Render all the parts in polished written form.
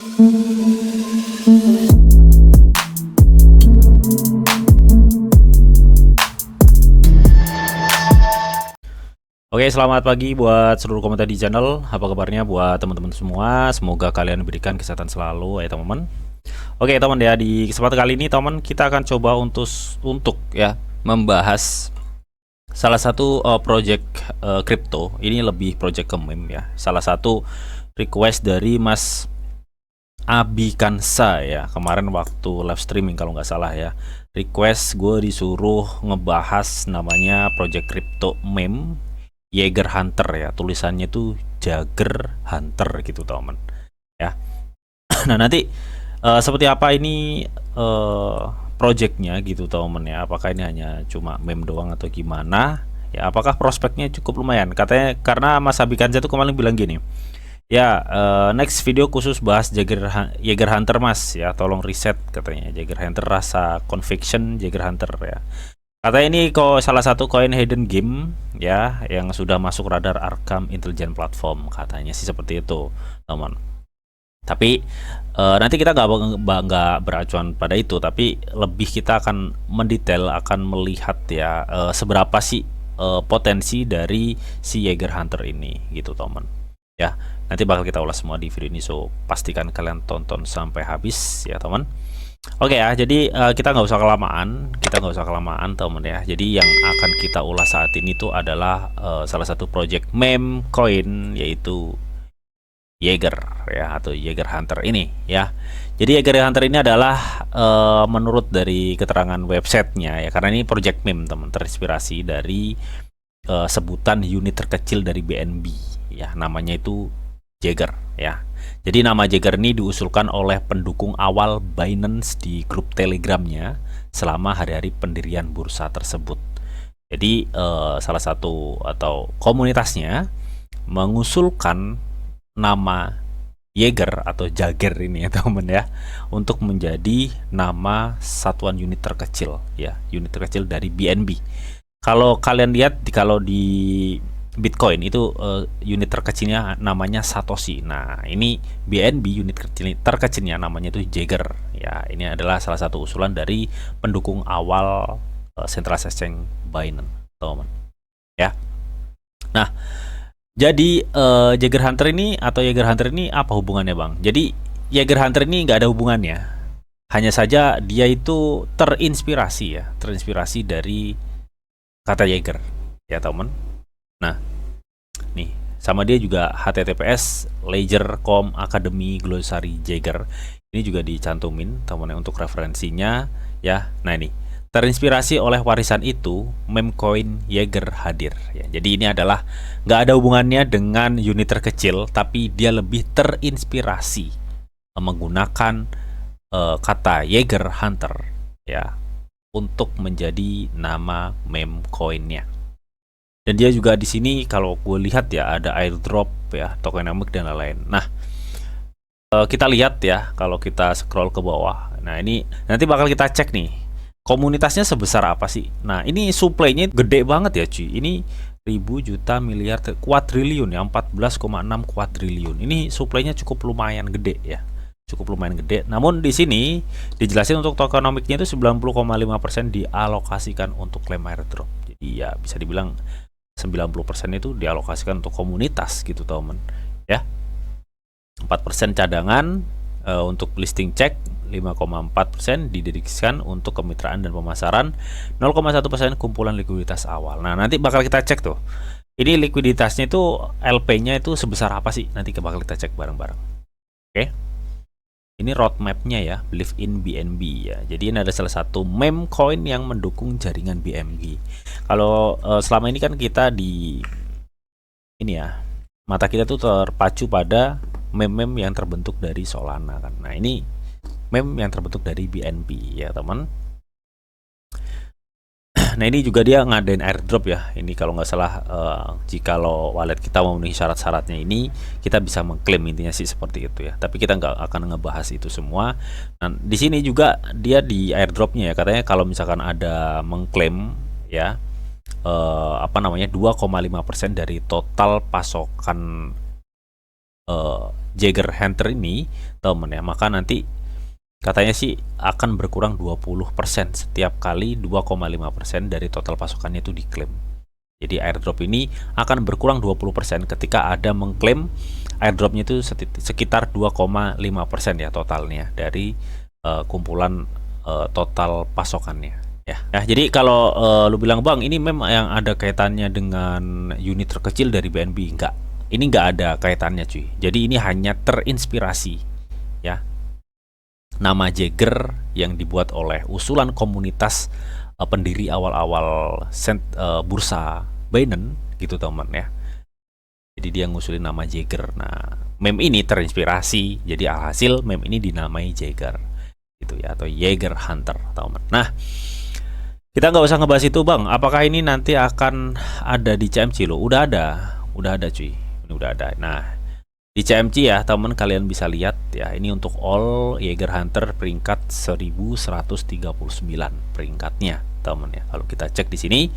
Oke, selamat pagi buat seluruh komunitas di channel. Apa kabarnya buat teman-teman semua? Semoga kalian diberikan kesehatan selalu ya teman-teman. Oke teman ya, di kesempatan kali ini teman kita akan coba untuk ya membahas salah satu project crypto. Ini lebih project ke meme ya. Salah satu request dari Mas Abi Kansa ya, kemarin waktu live streaming kalau nggak salah ya, request gue disuruh ngebahas namanya project crypto meme Jaeger Hunter ya, tulisannya tuh Jaeger Hunter gitu teman ya. Nah nanti seperti apa ini projectnya gitu teman ya, apakah ini hanya cuma meme doang atau gimana ya, apakah prospeknya cukup lumayan katanya, karena Mas Abi Kansa tuh kemarin bilang gini ya, next video khusus bahas Jaeger Hunter mas ya, tolong riset katanya, Jaeger Hunter rasa conviction Jaeger Hunter ya. Katanya ini kok salah satu koin hidden game ya yang sudah masuk radar Arkham Intelligent Platform, katanya sih seperti itu teman. Tapi nanti kita nggak beracuan pada itu, tapi lebih kita akan mendetail, akan melihat ya seberapa sih potensi dari si Jaeger Hunter ini gitu teman ya. Nanti bakal kita ulas semua di video ini, so pastikan kalian tonton sampai habis ya teman. Oke ya, jadi kita nggak usah kelamaan teman ya. Jadi yang akan kita ulas saat ini tuh adalah salah satu project meme coin, yaitu Jaeger ya, atau Jaeger Hunter ini ya. Jadi Jaeger Hunter ini adalah menurut dari keterangan websitenya ya, karena ini project meme teman, terinspirasi dari sebutan unit terkecil dari BNB ya, namanya itu Jaeger ya. Jadi nama Jaeger ini diusulkan oleh pendukung awal Binance di grup Telegramnya selama hari-hari pendirian bursa tersebut. Jadi salah satu atau komunitasnya mengusulkan nama Jaeger atau Jaeger ini ya teman ya, untuk menjadi nama satuan unit terkecil ya, unit terkecil dari BNB. Kalau kalian lihat kalau di Bitcoin itu unit terkecilnya namanya Satoshi. Nah, ini BNB unit terkecilnya namanya itu Jaeger. Ya, ini adalah salah satu usulan dari pendukung awal Central Exchange Binance, teman. Ya. Nah, jadi Jaeger Hunter ini atau Jaeger Hunter ini apa hubungannya, Bang? Jadi Jaeger Hunter ini nggak ada hubungannya. Hanya saja dia itu terinspirasi dari kata Jaeger, ya, teman. Nah, nih sama dia juga HTTPS Ledger.com Academy Glossary Jaeger. Ini juga dicantumin teman-teman untuk referensinya ya. Nah, ini terinspirasi oleh warisan itu, meme coin Jaeger hadir ya. Jadi ini adalah nggak ada hubungannya dengan unit terkecil, tapi dia lebih terinspirasi menggunakan kata Jaeger Hunter ya untuk menjadi nama meme coinnya. Dan dia juga di sini kalau gue lihat ya ada airdrop ya, tokenomic dan lain-lain. Nah, kita lihat ya kalau kita scroll ke bawah. Nah, ini nanti bakal kita cek nih komunitasnya sebesar apa sih. Nah, ini supply-nya gede banget ya cuy. Ini ribu juta miliar kuadriliun ya, 14,6 kuadriliun. Ini supply-nya cukup lumayan gede ya. Cukup lumayan gede. Namun di sini dijelasin untuk tokenomicnya itu 90,5% dialokasikan untuk klaim airdrop. Jadi ya bisa dibilang 90% itu dialokasikan untuk komunitas gitu teman ya. 4% cadangan untuk listing check, 5,4% didedikasikan untuk kemitraan dan pemasaran, 0,1% kumpulan likuiditas awal. Nah, nanti bakal kita cek tuh. Ini likuiditasnya itu LP-nya itu sebesar apa sih? Nanti bakal kita cek bareng-bareng. Oke. Ini roadmap-nya ya, Believe in BNB ya. Jadi ini ada salah satu meme coin yang mendukung jaringan BNB. Kalau selama ini kan kita di ini ya, mata kita tuh terpacu pada meme-meme yang terbentuk dari Solana kan. Nah, ini meme yang terbentuk dari BNB ya, teman. Nah, ini juga dia ngadain airdrop ya. Ini kalau nggak salah jika wallet kita memenuhi syarat-syaratnya ini, kita bisa mengklaim, intinya sih seperti itu ya. Tapi kita nggak akan ngebahas itu semua. Nah, di sini juga dia di airdropnya ya, katanya kalau misalkan ada mengklaim ya 2,5% dari total pasokan Jagger Hunter ini teman ya, maka nanti katanya sih akan berkurang 20% setiap kali 2,5% dari total pasokannya itu diklaim. Jadi airdrop ini akan berkurang 20% ketika ada mengklaim airdropnya itu sekitar 2,5% ya totalnya dari kumpulan total pasokannya ya. Nah, jadi kalau lu bilang bang ini memang yang ada kaitannya dengan unit terkecil dari BNB, enggak. Ini enggak ada kaitannya cuy. Jadi ini hanya terinspirasi ya. Nama Jagger yang dibuat oleh usulan komunitas pendiri awal-awal bursa Binance gitu teman ya. Jadi dia ngusulin nama Jagger. Nah, meme ini terinspirasi, jadi alhasil meme ini dinamai Jagger gitu ya, atau Jagger Hunter teman. Nah, kita nggak usah ngebahas itu bang. Apakah ini nanti akan ada di CMC lo? Udah ada cuy. Ini udah ada. Nah, di CMC ya teman, kalian bisa lihat ya, ini untuk all Jagger Hunter peringkat 1139 peringkatnya teman ya. Kalau kita cek di sini,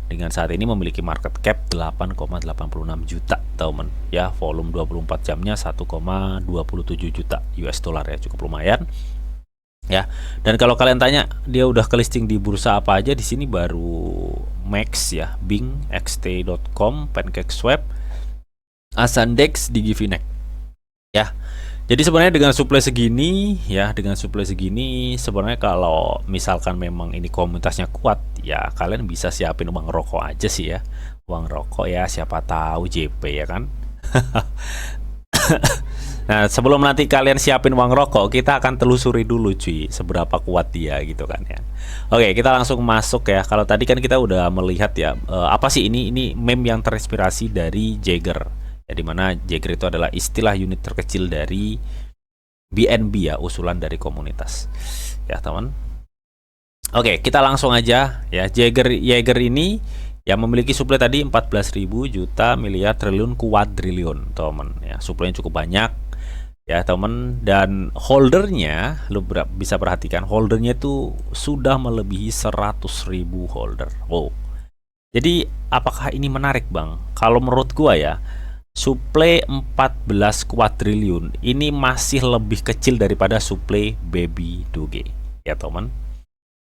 dengan saat ini memiliki market cap 8,86 juta teman ya, volume 24 jamnya 1,27 juta US dollar ya, cukup lumayan ya. Dan kalau kalian tanya dia udah ke listing di bursa apa aja, di sini baru Max ya, Bing, xt.com, PancakeSwap, Asandex, Digifinex ya. Jadi sebenarnya dengan supply segini ya, sebenarnya kalau misalkan memang ini komunitasnya kuat ya, kalian bisa siapin uang rokok aja sih ya. Uang rokok ya, siapa tahu JP ya kan. Nah, sebelum nanti kalian siapin uang rokok, kita akan telusuri dulu cuy, seberapa kuat dia gitu kan ya. Oke, kita langsung masuk ya. Kalau tadi kan kita udah melihat ya, apa sih ini meme yang terinspirasi dari Jagger. Ya, dimana Jagger itu adalah istilah unit terkecil dari BNB ya, usulan dari komunitas ya teman. Oke, kita langsung aja ya. Jagger ini yang memiliki suplai tadi 14.000 juta miliar triliun kuadriliun teman ya, suplainya cukup banyak ya teman. Dan holdernya, lu bisa perhatikan holdernya itu sudah melebihi 100.000 holder. Wow. Jadi apakah ini menarik bang? Kalau menurut gua ya, suplai 14 kuadriliun ini masih lebih kecil daripada suplai Baby Doge ya teman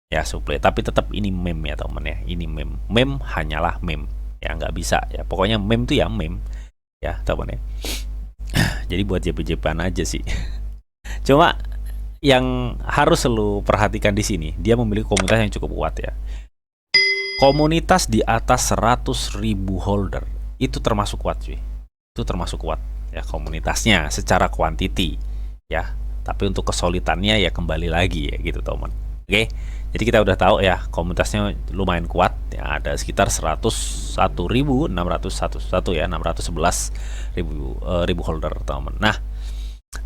ya, suplai. Tapi tetap ini meme ya teman ya, ini meme hanyalah meme ya, nggak bisa ya, pokoknya meme tuh ya meme ya teman ya. Jadi buat JP-JPan aja sih. Cuma yang harus lu perhatikan di sini, dia memiliki komunitas yang cukup kuat ya. Komunitas di atas 100.000 holder itu termasuk kuat cuy. Itu termasuk kuat ya komunitasnya secara kuantiti ya, tapi untuk kesulitannya ya kembali lagi ya gitu teman. Oke, jadi kita udah tahu ya komunitasnya lumayan kuat ya, ada sekitar 101.601 ya, 611.000 holder teman. Nah,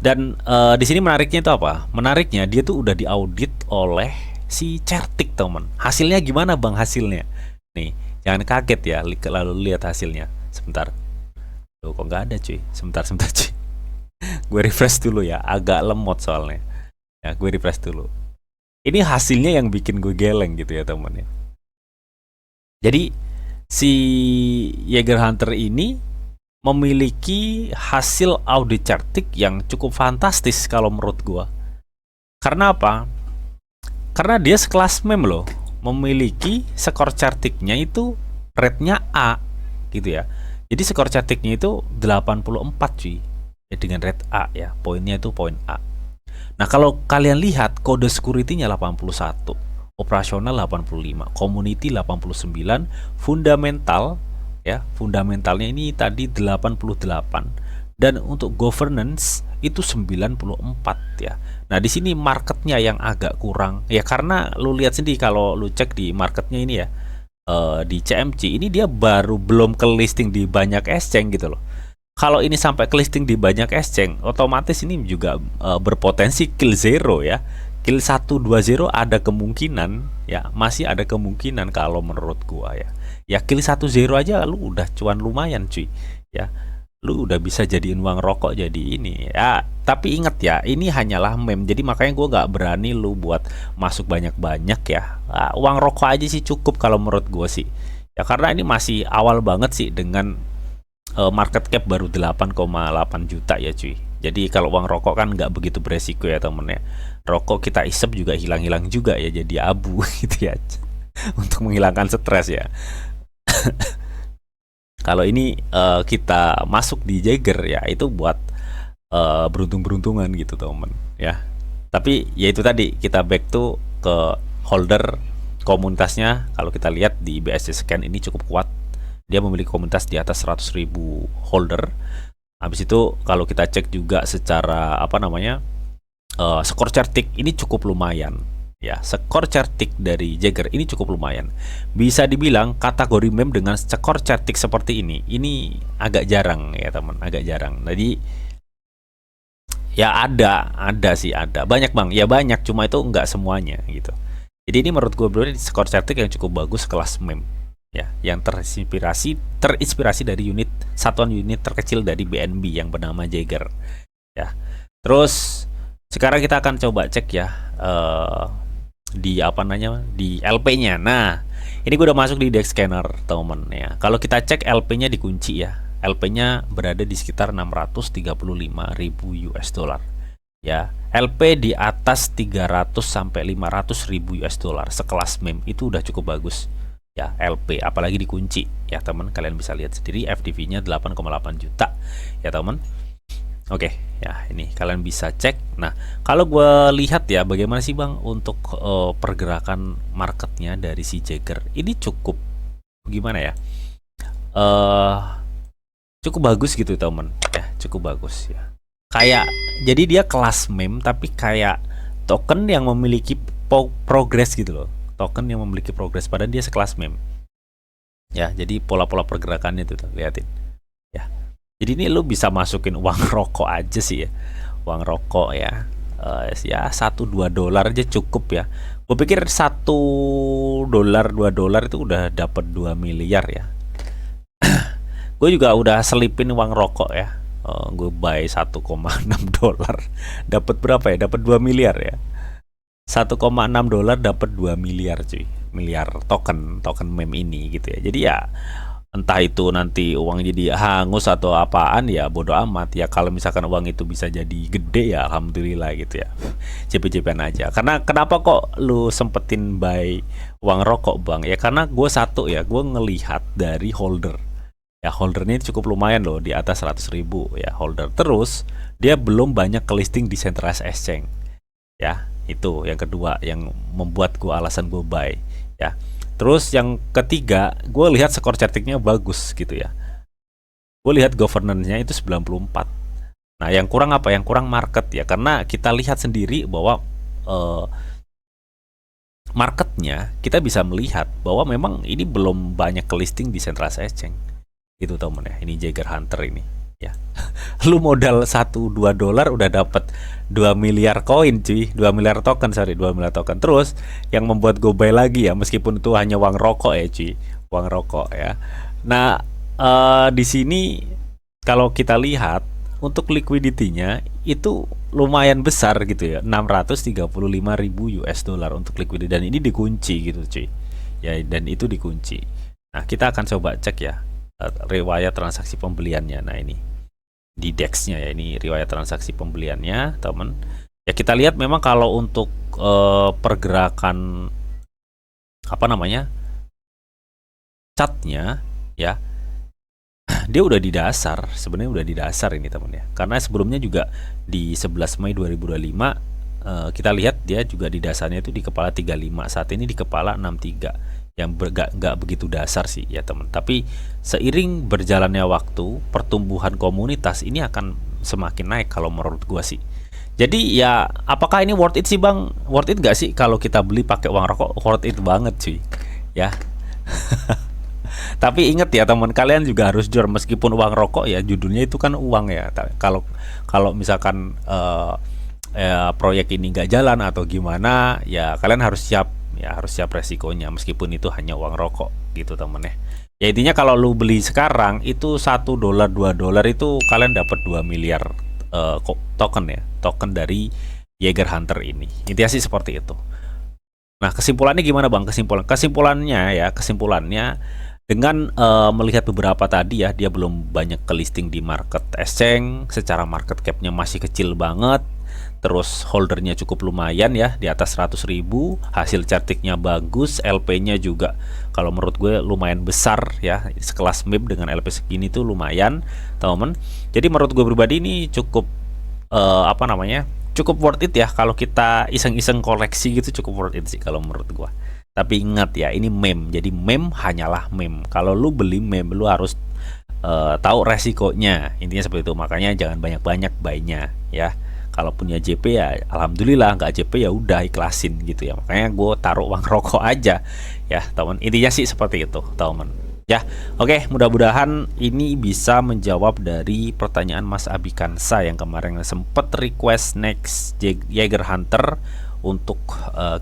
dan di sini menariknya itu apa? Menariknya dia tuh udah diaudit oleh si Certik teman. Hasilnya gimana bang hasilnya? Nih, jangan kaget ya lalu lihat hasilnya. Sebentar. Loh, kok nggak ada cuy? Sebentar cuy. Gue refresh dulu ya, agak lemot soalnya. Ya, gue refresh dulu. Ini hasilnya yang bikin gue geleng gitu ya teman ya. Jadi si Jagger Hunter ini memiliki hasil audit Certik yang cukup fantastis kalau menurut gue. Karena apa? Karena dia sekelas meme loh, memiliki skor Certiknya itu rate-nya A gitu ya. Jadi skor Certiknya itu 84 cuy ya, dengan rate A ya, poinnya itu poin A. Nah, kalau kalian lihat kode security-nya 81, operasional 85, community 89, fundamental ya, fundamentalnya ini tadi 88, dan untuk governance itu 94 ya. Nah, di sini marketnya yang agak kurang ya, karena lu lihat sendiri kalau lu cek di marketnya ini ya, di CMC ini dia belum ke listing di banyak exchange gitu loh. Kalau ini sampai ke listing di banyak exchange, otomatis ini juga berpotensi kill zero ya. Kill 120 ada kemungkinan ya, masih ada kemungkinan kalau menurut gua ya. Ya kill 10 aja lu udah cuan lumayan cuy ya. Lu udah bisa jadiin uang rokok jadi ini ya. Tapi inget ya, ini hanyalah meme, jadi makanya gue nggak berani lu buat masuk banyak-banyak ya. Uang rokok aja sih cukup kalau menurut gue sih ya, karena ini masih awal banget sih dengan market cap baru 8,8 juta ya cuy Jadi kalau uang rokok kan nggak begitu beresiko ya temen ya. Rokok kita isep juga hilang-hilang juga ya, jadi abu gitu ya. Untuk menghilangkan stres ya. Kalau ini kita masuk di Jagger ya, itu buat beruntung-beruntungan gitu temen ya. Tapi ya itu tadi, kita back to ke holder komunitasnya. Kalau kita lihat di BSC Scan ini cukup kuat, dia memiliki komunitas di atas 100.000 holder. Habis itu kalau kita cek juga secara apa namanya, skor certik ini cukup lumayan ya. Skor certik dari Jagger ini cukup lumayan, bisa dibilang kategori meme dengan skor certik seperti ini agak jarang ya teman, agak jarang. Jadi ya ada sih, ada banyak bang ya, banyak, cuma itu nggak semuanya gitu. Jadi ini menurut gue bro, skor certik yang cukup bagus kelas meme ya, yang terinspirasi dari satuan unit terkecil dari BNB yang bernama Jagger ya. Terus sekarang kita akan coba cek ya di apa namanya, di LP-nya. Nah, ini gue udah masuk di Dex Scanner teman ya. Kalau kita cek LP-nya dikunci ya. LP-nya berada di sekitar 635.000 US dollar. Ya, LP di atas 300 sampai 500.000 US dollar sekelas meme itu udah cukup bagus. Ya, LP apalagi dikunci ya teman, kalian bisa lihat sendiri FDV-nya 8,8 juta ya teman. Oke, ya ini kalian bisa cek. Nah, kalau gue lihat ya, bagaimana sih bang untuk pergerakan marketnya dari si Jagger ini cukup gimana ya? Cukup bagus gitu temen ya, cukup bagus ya. Kayak jadi dia kelas meme tapi kayak token yang memiliki progress gitu loh. Token yang memiliki progress padahal dia sekelas meme. Ya, jadi pola-pola pergerakannya tuh liatin. Ya. Jadi ini lu bisa masukin uang rokok aja sih ya. Uang rokok ya. Ya 1-2 dolar aja cukup ya. Gue pikir 1 dolar 2 dolar itu udah dapat 2 miliar ya. Gue juga udah selipin uang rokok ya. Gue buy 1,6 dolar. Dapat berapa ya? Dapat 2 miliar ya. 1,6 dolar dapat 2 miliar cuy. Miliar token meme ini gitu ya. Jadi ya entah itu nanti uang jadi hangus atau apaan ya bodo amat ya. Kalau misalkan uang itu bisa jadi gede ya alhamdulillah gitu ya. Cepet-cepetan aja. Karena kenapa kok lu sempetin buy uang rokok bang? Ya karena gue satu ya, gue ngelihat dari holder. Ya holdernya cukup lumayan loh, di atas 100.000 ya holder. Terus dia belum banyak ke listing di centralized exchange. Ya itu yang kedua yang membuat gue alasan gue buy ya. Terus yang ketiga, gue lihat skor certiknya bagus gitu ya. Gue lihat governance-nya itu 94. Nah, yang kurang apa? Yang kurang market ya. Karena kita lihat sendiri bahwa marketnya kita bisa melihat bahwa memang ini belum banyak ke listing di centralized exchange. Itu temen ya. Ini Jagger Hunter ini ya. Lu modal 1-2 dolar udah dapat 2 miliar koin cuy, 2 miliar token, 2 miliar token. Terus yang membuat gue buy lagi ya, meskipun itu hanya uang rokok ya cuy, uang rokok ya. Nah di sini kalau kita lihat untuk liquidity-nya itu lumayan besar gitu ya, 635.000 US dollar untuk liquidity, dan ini dikunci gitu cuy ya, dan itu dikunci. Nah kita akan coba cek ya riwayat transaksi pembeliannya. Nah ini di DEX-nya ya, ini riwayat transaksi pembeliannya temen ya. Kita lihat memang kalau untuk pergerakan apa namanya chartnya ya, dia udah di dasar, sebenarnya udah di dasar ini temen ya, karena sebelumnya juga di 11 Mei 2025 kita lihat dia juga di dasarnya itu di kepala 35, saat ini di kepala 63, yang nggak begitu dasar sih ya teman. Tapi seiring berjalannya waktu, pertumbuhan komunitas ini akan semakin naik kalau menurut gua sih. Jadi ya apakah ini worth it sih bang? Worth it gak sih kalau kita beli pakai uang rokok? Worth it banget cuy ya. Tapi ingat ya teman, kalian juga harus jujur, meskipun uang rokok ya judulnya itu kan uang ya. Kalau misalkan proyek ini nggak jalan atau gimana ya, kalian harus siap ya, harus siap resikonya meskipun itu hanya uang rokok gitu temen ya. Ya intinya kalau lu beli sekarang itu 1 dolar 2 dolar itu kalian dapat 2 miliar token ya, token dari Jagger Hunter ini. Intinya sih seperti itu. Nah kesimpulannya gimana bang? Kesimpulannya Dengan melihat beberapa tadi ya, dia belum banyak ke listing di market exchange, secara market capnya masih kecil banget, terus holdernya cukup lumayan ya, di atas 100.000, hasil chartingnya bagus, LP-nya juga kalau menurut gue lumayan besar ya, sekelas MIB dengan LP segini tuh lumayan, teman-teman. Jadi menurut gue pribadi ini cukup apa namanya, cukup worth it ya kalau kita iseng-iseng koleksi gitu, cukup worth it sih kalau menurut gue. Tapi ingat ya, ini meme. Jadi meme hanyalah meme. Kalau lu beli meme, lu harus tahu resikonya. Intinya seperti itu. Makanya jangan banyak-banyak buy-nya ya. Kalau punya JP ya alhamdulillah, nggak JP ya udah ikhlasin gitu ya. Makanya gue taruh uang rokok aja ya, teman. Intinya sih seperti itu, teman. Ya, oke, mudah-mudahan ini bisa menjawab dari pertanyaan Mas Abikansa yang kemarin sempat request next Jaeger Hunter untuk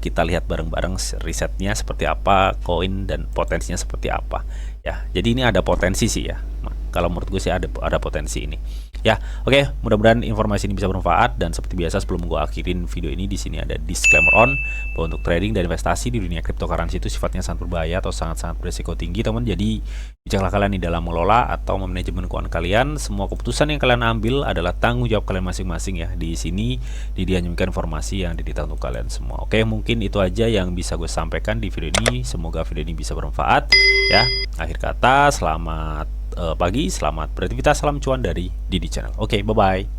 kita lihat bareng-bareng risetnya seperti apa, koin dan potensinya seperti apa ya. Jadi ini ada potensi sih ya. Kalau menurut gue sih ada potensi ini. Ya, oke, mudah-mudahan informasi ini bisa bermanfaat, dan seperti biasa sebelum gue akhirin video ini, di sini ada disclaimer on bahwa untuk trading dan investasi di dunia cryptocurrency itu sifatnya sangat berbahaya atau sangat-sangat berisiko tinggi, teman. Jadi bijaklah kalian di dalam mengelola atau memanajemen keuangan kalian. Semua keputusan yang kalian ambil adalah tanggung jawab kalian masing-masing ya. Di sini dianjurkan informasi yang didetail untuk kalian semua. Oke, mungkin itu aja yang bisa gue sampaikan di video ini. Semoga video ini bisa bermanfaat ya. Akhir kata, selamat pagi, selamat beraktivitas, salam cuan dari Didi Channel. Oke, bye-bye.